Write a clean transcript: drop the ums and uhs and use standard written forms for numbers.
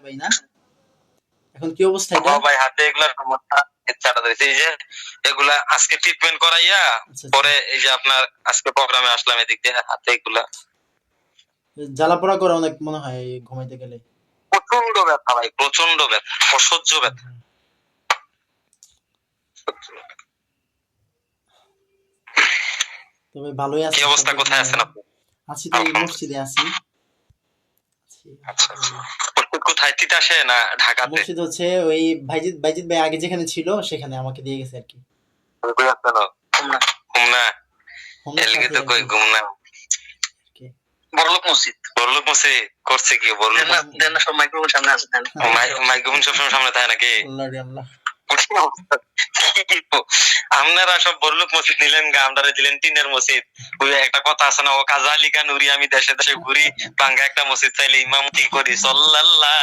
ভাই না? এখন কি অবস্থা এটা? ভাই হাতে এগুলা সমস্যা, ইচ্ছাটা ধরেছে। এই যে এগুলা আজকে ট্রিটমেন্ট করাইয়া পরে এই যে আপনার আজকে প্রোগ্রামে আসলাম এদিক দিয়ে হাতে এগুলা জ্বালা পোড়া করে অনেক মনে হয় ঘুমাইতে গেলে। প্রচন্ড ব্যথা ভাই, প্রচন্ড ব্যথা, অসহ্য ব্যথা। তবে ভালোই আছি। কি অবস্থা, কোথায় আছেন আপনি? আছি তো, এই মসজিদে আছি। আচ্ছা, মসজিদ কোথায়, তিতাসে না ঢাকাতে? মসজিদ হচ্ছে ওই বাইজিৎ ভাই আগে যেখানে ছিল সেখানে আমাকে দিয়ে গেছে আর কি। কই আছেন? খুলনা। এলিগে তো কই ঘুমনা। বড়লোক মসজিদ, বড়লোক মসজিদ করছে কি? বড়লোক দেন না, সব মাইক্রোফোন সামনে আছে, দেন মাইক্রোফোন সব সময় সামনে থাকে নাকি? আল্লাহ আপনারা সব বড়লোক মসজিদ নিলেন গা, আমরা দিলেন টিনের মসজিদ। ওই একটা কথা আছে না, ও কাজা আলী খান উড়ি, আমি দেশে দেশে ঘুরি, বাঙ্গা একটা মসজিদ চাইলে ইমামতি করি, সাল্লাল্লাহ।